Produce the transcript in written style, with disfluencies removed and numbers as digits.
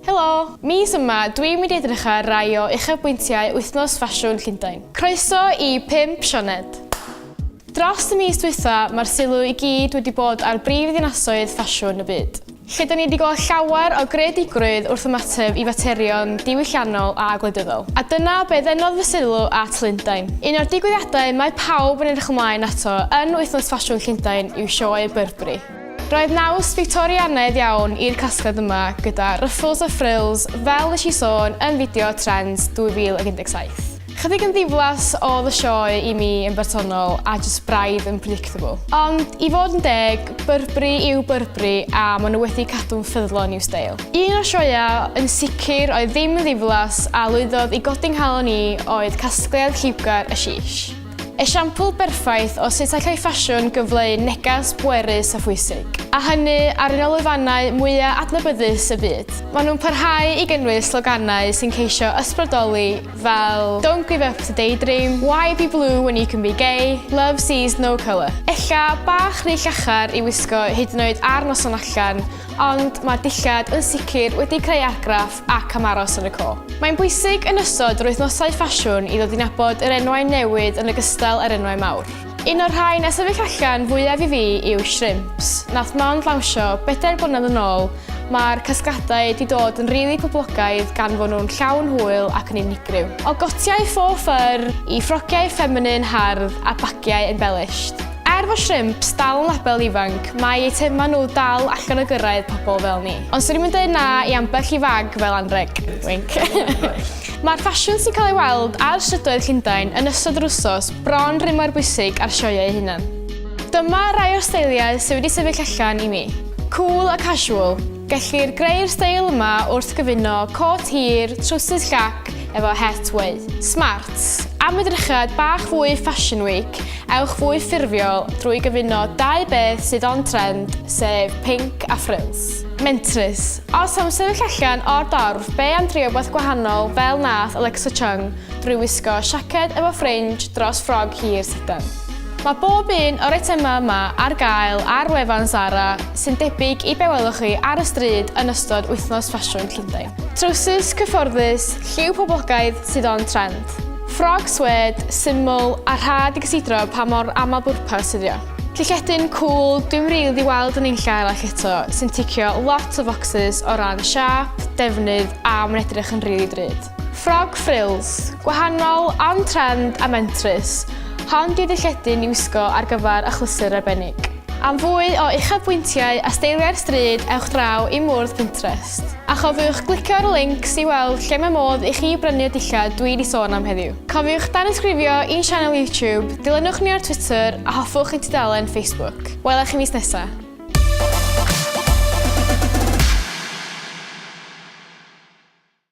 Helo! Mis yma, dwi'n mynd i edrych ar rai o uchafbwyntiau Wythnos Ffasiwn Llundain. Croeso i 5 Sioned. Dros y mis diwetha, mae'r sylw i gyd wedi bod ar brif ddinasoedd ffasiwn y byd. Lle da ni wedi gweld llawer o greadigrwydd wrth ymateb i faterion diwylliannol a gwleidyddol. A dyna be ddenodd fy sylw at Llundain. Un o'r digwyddiadau mae pawb yn edrych ymlaen ato yn Wythnos Ffasiwn Llundain yw sioe Burberry. Roedd naws Victorianaidd iawn i'r casgliad yma gyda ruffles a frills fel nes i sôn yn fideo Trends 2017. Chydig yn ddiflas oedd y sioe i mi yn bersonol a jyst braidd yn predictable. Ond i fod yn deg, Burberry yw Burberry a maen nhw wedi cadw'n ffyddlon i'w steil. Un o'r sioeau yn sicr oedd ddim yn ddiflas a lwyddodd i godi'n nghalon i oedd casgliad lliwgar y shish. Esiampl berffaith o sut allai ffasiwn gyfleu negas bwerus a phwysig. A hynny ar un o lwyfannau mwyaf adnabyddus y byd. Maen nhw'n parhau i gynnwys sloganau sy'n ceisio ysbrydoli fel Don't give up to daydream, Why be blue when you can be gay, Love sees no colour. Ella bach rhy llachar i wisgo hyd yn oed ar noson allan, ond mae dillad yn sicr wedi creu argraff ac am aros yn y co. Mae'n bwysig yn ysod yr wythnosau ffasiwn i ddod i nabod yr enwau newid yn ogystal â'r enwau mawr. Un o'r rhai nes sefyll allan fwyaf i fi yw shrimps. Nath mond lawnsio 4 blynedd yn ôl, mae'r casgladau wedi dod yn rili poblogaidd gan fod nhw'n llawn hwyl ac yn unigryw. O gotiau faux fur i ffrogiau ffeminin hardd a bagiau embellished. Er fod shrimps dal yn label ifanc, mae eitemau nhw dal allan o gyrraedd pobl fel ni. Ond swn i'n mynd dweud na i ambell i fag fel anreg. Wink. Mae'r ffasiwn sy'n cael ei weld ar strydoedd Llundain yn ystod yr wsos bron rhy mor bwysig ar sioeau eu hunain. Dyma rai o'r steiliau sydd wedi sefyll allan i mi. Cool a casual. Gellir greu'r steil yma wrth gyfuno cot hir, trowsus llac efo het wei. Smart. Am edrychad bach fwy Fashion Week, ewch fwy ffurfiol drwy gyfuno 2 beth sydd on trend, sef pink a frills. Mentrus. Os am sefyll allan o'r dorf, be am trio rhywbeth gwahanol fel nath Alexa Chung drwy wisgo siaced efo fringe dros ffrog hir sedan. Mae bob un o'r eitemau yma ar gael ar wefan Zara sy'n debyg i be welwch chi ar y stryd yn ystod Wythnos Ffasiwn Llundain. Trowsus cyfforddus, lliw poblogaidd sydd on trend. Ffrog swed, syml a rhad i gysidro pa mor aml bwrpas ydi o. Llychedyn cool, dwi'n rili di weld yn unlla arall eto, sy'n ticio lot o foxes o ran siap, defnydd a mae'n edrych yn rili drud. Frog frills, gwahanol, on-trend a mentrus, hon di ddilledyn i wisgo ar gyfer achlysur arbennig. Am fwy o uchafbwyntiau a steiliau'r stryd, ewch draw i mwrdd Pinterest. A chofiwch glicio ar y links i weld lle mae modd i chi brynu dillad dwi wedi sôn am heddiw. Cofiwch dan ysgrifio i'n sianel YouTube, dilynwch ni ar Twitter a hoffwch ein tudalen Facebook. Welech chi mis nesaf.